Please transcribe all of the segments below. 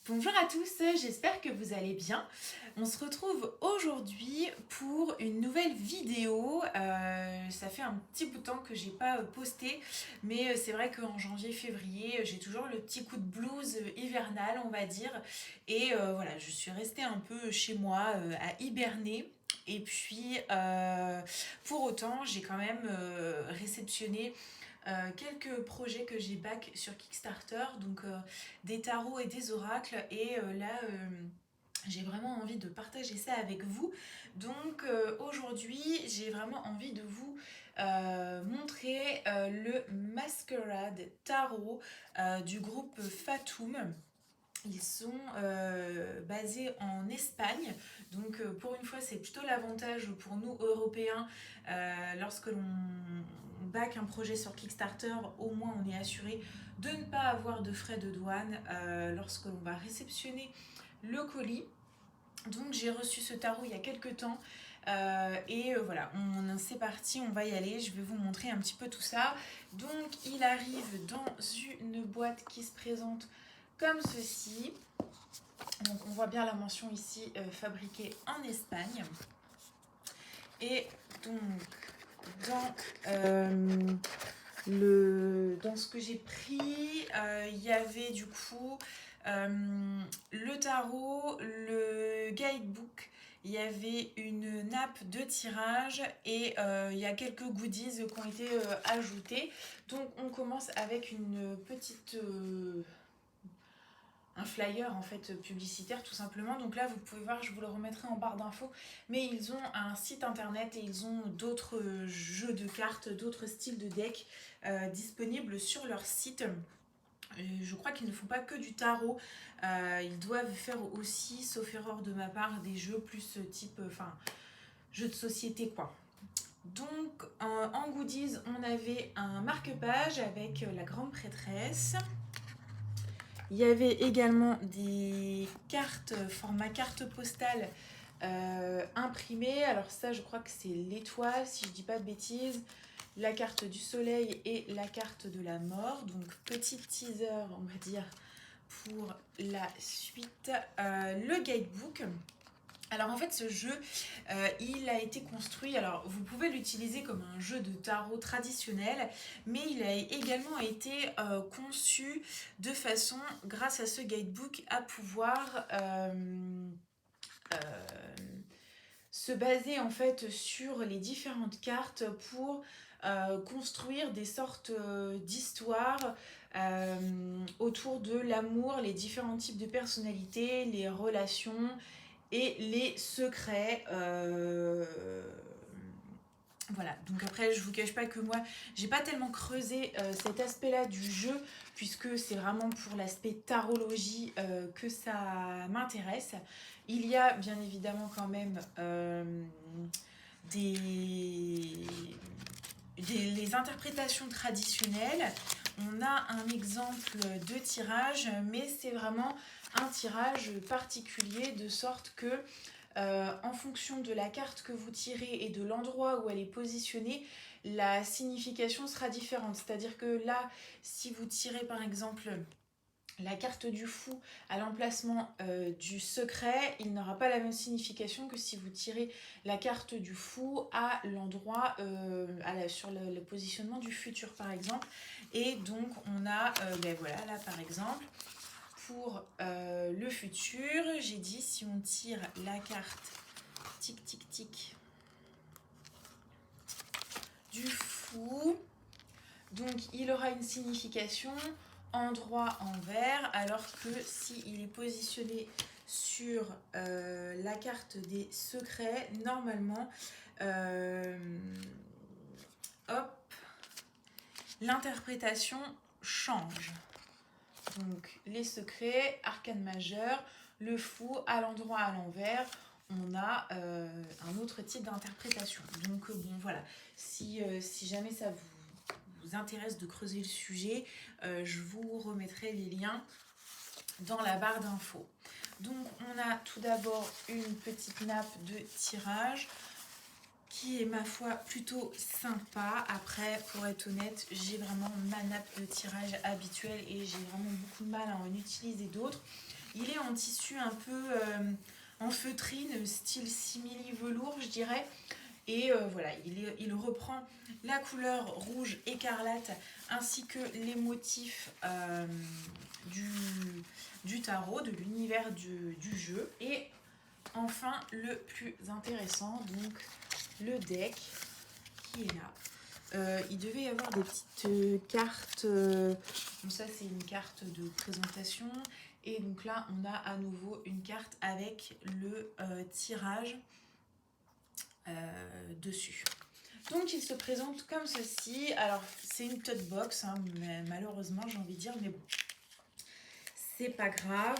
Bonjour à tous, j'espère que vous allez bien. On se retrouve aujourd'hui pour une nouvelle vidéo. Ça fait un petit bout de temps que j'ai pas posté, mais c'est vrai qu'en janvier-février, j'ai toujours le petit coup de blues hivernal, on va dire. Et voilà, je suis restée un peu chez moi à hiberner. Et puis, pour autant, j'ai quand même réceptionné quelques projets que j'ai back sur Kickstarter, donc des tarots et des oracles. Et là, j'ai vraiment envie de partager ça avec vous. Donc aujourd'hui, j'ai vraiment envie de vous montrer le Masquerade Tarot du groupe Fatoum. Ils sont basés en Espagne, donc pour une fois c'est plutôt l'avantage pour nous Européens. Lorsque l'on back un projet sur Kickstarter, au moins on est assuré de ne pas avoir de frais de douane lorsque l'on va réceptionner le colis. Donc j'ai reçu ce tarot il y a quelques temps et voilà, c'est parti, on va y aller, je vais vous montrer un petit peu tout ça. Donc il arrive dans une boîte qui se présente comme ceci. Donc on voit bien la mention ici, fabriqué en Espagne. Et donc dans ce que j'ai pris, il y avait du coup le tarot, le guidebook, il y avait une nappe de tirage et il y a quelques goodies qui ont été ajoutés. Donc on commence avec une petite un flyer en fait publicitaire tout simplement. Donc là vous pouvez voir, je vous le remettrai en barre d'infos, mais ils ont un site internet et ils ont d'autres jeux de cartes, d'autres styles de decks disponibles sur leur site. Je crois qu'ils ne font pas que du tarot, ils doivent faire aussi, sauf erreur de ma part, des jeux plus type, jeux de société quoi. Donc en goodies, on avait un marque-page avec la grande prêtresse. Il y avait également des cartes, format carte postale imprimées. Alors ça, je crois que c'est l'étoile, si je dis pas de bêtises. La carte du soleil et la carte de la mort. Donc petit teaser, on va dire, pour la suite. Le guidebook. Alors en fait ce jeu, il a été construit, alors vous pouvez l'utiliser comme un jeu de tarot traditionnel, mais il a également été conçu de façon, grâce à ce guidebook, à pouvoir euh, se baser en fait sur les différentes cartes pour construire des sortes d'histoires autour de l'amour, les différents types de personnalités, les relations et les secrets. Voilà, donc après je vous cache pas que moi j'ai pas tellement creusé cet aspect là du jeu, puisque c'est vraiment pour l'aspect tarologie que ça m'intéresse. Il y a bien évidemment quand même des, les interprétations traditionnelles. On a un exemple de tirage, mais c'est vraiment un tirage particulier, de sorte que en fonction de la carte que vous tirez et de l'endroit où elle est positionnée, la signification sera différente. C'est-à-dire que là, si vous tirez par exemple la carte du fou à l'emplacement du secret, il n'aura pas la même signification que si vous tirez la carte du fou à l'endroit, sur le positionnement du futur par exemple. Et donc on a, voilà, là par exemple, pour le futur, j'ai dit si on tire la carte tic tic tic du fou, donc il aura une signification endroit en vert, alors que s'il est positionné sur la carte des secrets, normalement, hop, l'interprétation change. Donc les secrets, arcane majeur, le fou, à l'endroit à l'envers, on a un autre type d'interprétation. Donc bon voilà, si jamais ça vous intéresse de creuser le sujet, je vous remettrai les liens dans la barre d'infos. Donc on a tout d'abord une petite nappe de tirage qui est ma foi plutôt sympa. Après, pour être honnête, j'ai vraiment ma nappe de tirage habituelle et j'ai vraiment beaucoup de mal à en utiliser d'autres. Il est en tissu un peu en feutrine, style simili velours, je dirais. Et voilà, il reprend la couleur rouge écarlate ainsi que les motifs du tarot, de l'univers du jeu. Et enfin, le plus intéressant, donc le deck qui est là. Il devait y avoir des petites cartes. Donc ça, c'est une carte de présentation. Et donc là, on a à nouveau une carte avec le tirage dessus. Donc il se présente comme ceci. Alors c'est une tote box, hein, mais malheureusement j'ai envie de dire, mais bon, c'est pas grave.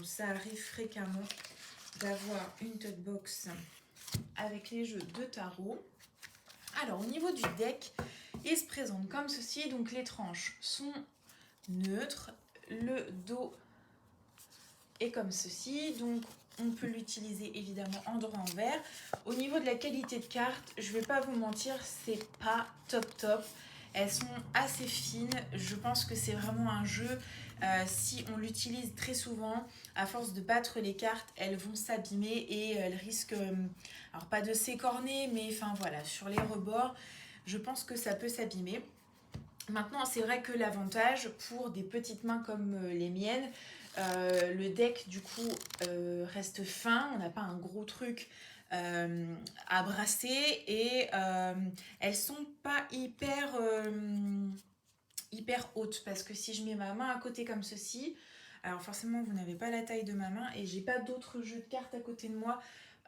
Ça arrive fréquemment d'avoir une tote box avec les jeux de tarot. Alors au niveau du deck, il se présente comme ceci. Donc les tranches sont neutres, le dos est comme ceci. Donc on peut l'utiliser évidemment en droit envers. Au niveau de la qualité de carte, je vais pas vous mentir, c'est pas top. Elles sont assez fines. Je pense que c'est vraiment un jeu. Si on l'utilise très souvent, à force de battre les cartes, elles vont s'abîmer et elles risquent, alors pas de s'écorner, mais enfin voilà, sur les rebords, je pense que ça peut s'abîmer. Maintenant, c'est vrai que l'avantage pour des petites mains comme les miennes, le deck du coup reste fin, on n'a pas un gros truc à brasser et elles sont pas hyper hautes parce que si je mets ma main à côté comme ceci, alors forcément vous n'avez pas la taille de ma main et j'ai pas d'autres jeux de cartes à côté de moi.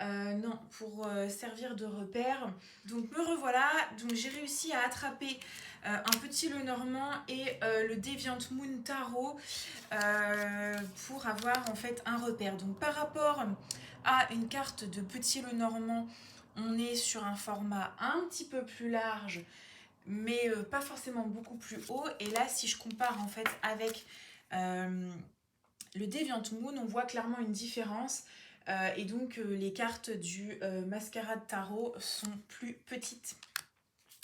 Non, pour servir de repère. Donc me revoilà, donc j'ai réussi à attraper un petit Lenormand et le Deviant Moon Tarot pour avoir en fait un repère. Donc par rapport à une carte de petit Lenormand, on est sur un format un petit peu plus large, mais pas forcément beaucoup plus haut. Et là, si je compare en fait avec le Deviant Moon, on voit clairement une différence. Et donc les cartes du Mascarade Tarot sont plus petites.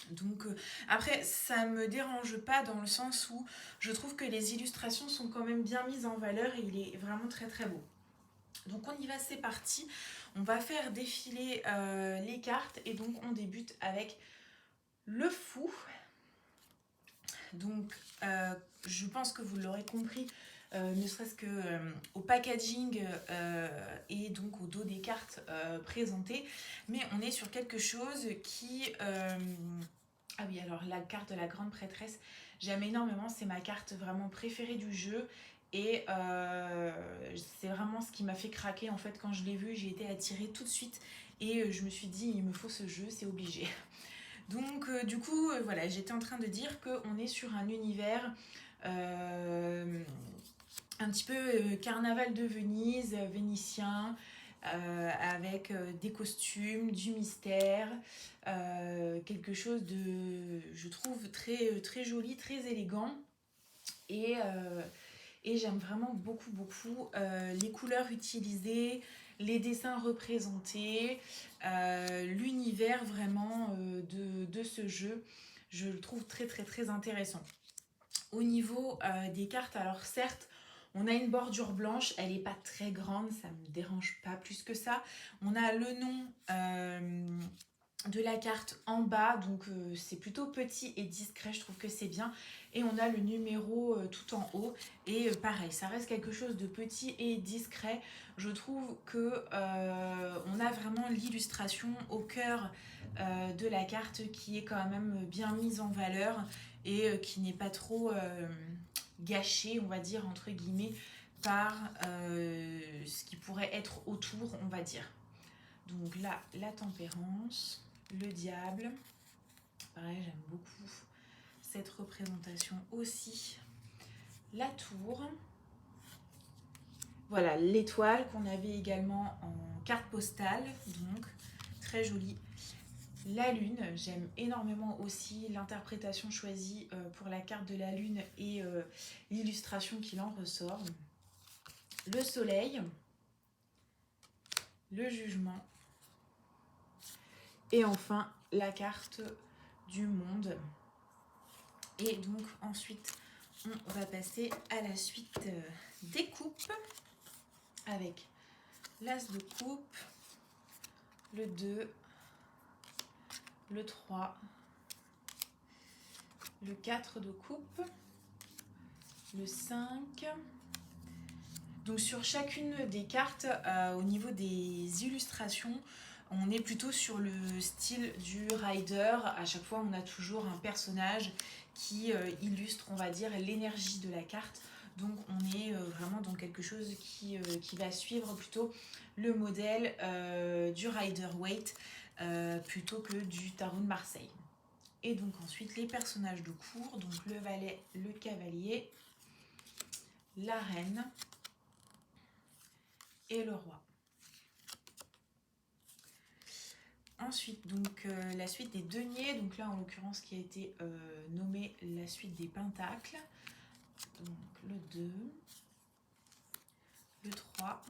Donc après, ça me dérange pas dans le sens où je trouve que les illustrations sont quand même bien mises en valeur et il est vraiment très beau. Donc on y va, c'est parti. On va faire défiler les cartes et donc on débute avec le fou. Donc je pense que vous l'aurez compris, ne serait-ce que au packaging et donc au dos des cartes présentées, mais on est sur quelque chose qui ah oui, alors la carte de la grande prêtresse, j'aime énormément, c'est ma carte vraiment préférée du jeu et c'est vraiment ce qui m'a fait craquer en fait quand je l'ai vu. J'ai été attirée tout de suite et je me suis dit il me faut ce jeu, c'est obligé. Donc du coup voilà, j'étais en train de dire qu'on est sur un univers un petit peu carnaval de Venise, vénitien, avec des costumes, du mystère, quelque chose de, je trouve, très joli, très élégant. Et, et j'aime vraiment beaucoup les couleurs utilisées, les dessins représentés, l'univers vraiment de ce jeu. Je le trouve très intéressant. Au niveau des cartes, alors certes, on a une bordure blanche, elle n'est pas très grande, ça ne me dérange pas plus que ça. On a le nom de la carte en bas, donc c'est plutôt petit et discret, je trouve que c'est bien. Et on a le numéro tout en haut, et pareil, ça reste quelque chose de petit et discret. Je trouve que on a vraiment l'illustration au cœur de la carte qui est quand même bien mise en valeur et qui n'est pas trop gâchée, on va dire, entre guillemets, par ce qui pourrait être autour, on va dire. Donc là, la tempérance, le diable, pareil, j'aime beaucoup cette représentation aussi. La tour, voilà, l'étoile qu'on avait également en carte postale, donc très jolie. La lune, j'aime énormément aussi l'interprétation choisie pour la carte de la lune et l'illustration qui en ressort. Le soleil, le jugement et enfin la carte du monde. Et donc ensuite on va passer à la suite des coupes avec l'as de coupe, le 2, le 3, le 4 de coupe, le 5. Donc sur chacune des cartes, au niveau des illustrations, on est plutôt sur le style du rider. À chaque fois, on a toujours un personnage qui illustre, on va dire, l'énergie de la carte. Donc on est vraiment dans quelque chose qui va suivre plutôt le modèle du Rider-Waite plutôt que du tarot de Marseille. Et donc ensuite les personnages de cour, donc le valet, le cavalier, la reine et le roi. Ensuite, donc la suite des deniers, donc là en l'occurrence qui a été nommée la suite des pentacles. Donc le 2, le 3,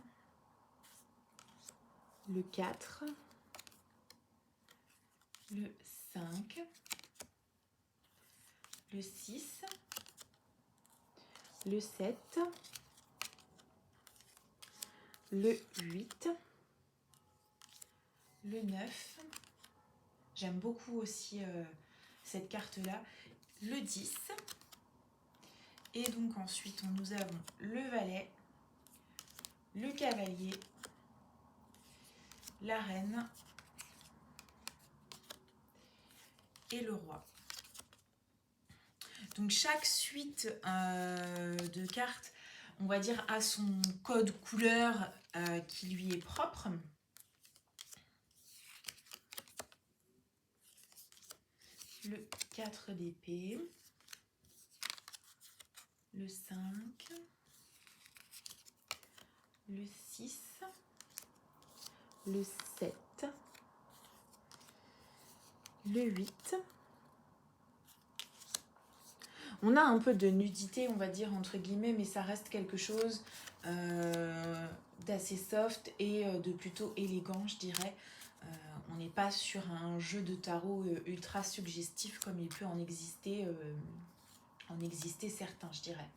le 4, le 5, le 6, le 7, le 8, le 9, j'aime beaucoup aussi cette carte-là, le 10, et donc ensuite nous avons le valet, le cavalier, la reine et le roi. Donc chaque suite de cartes, on va dire, a son code couleur qui lui est propre. Le 4 d'épée, le 5, le 6, le 7, le 8. On a un peu de nudité, on va dire, entre guillemets, mais ça reste quelque chose d'assez soft et de plutôt élégant, je dirais. On n'est pas sur un jeu de tarot ultra suggestif comme il peut en exister certains, je dirais.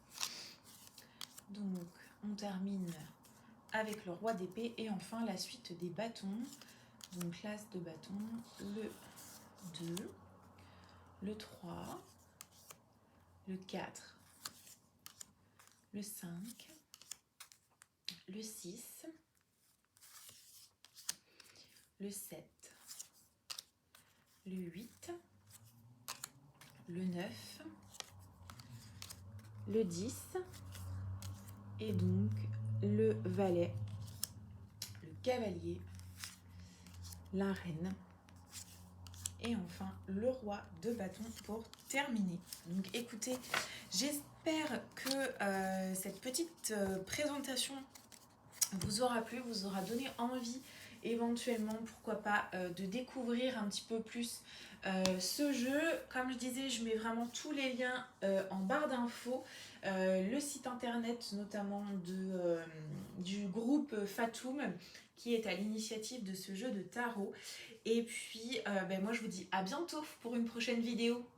Donc, on termine avec le roi d'épée et enfin la suite des bâtons. Donc, l'as de bâton, le 2, le 3, le 4, le 5, le 6, le 7, le 8, le 9, le 10 et donc le valet, le cavalier, la reine et enfin le roi de bâton pour terminer. Donc écoutez, j'espère que cette petite présentation vous aura plu, vous aura donné envie éventuellement, pourquoi pas, de découvrir un petit peu plus ce jeu. Comme je disais, je mets vraiment tous les liens en barre d'infos. Le site internet notamment du groupe Fatoum qui est à l'initiative de ce jeu de tarot. Et puis, moi je vous dis à bientôt pour une prochaine vidéo.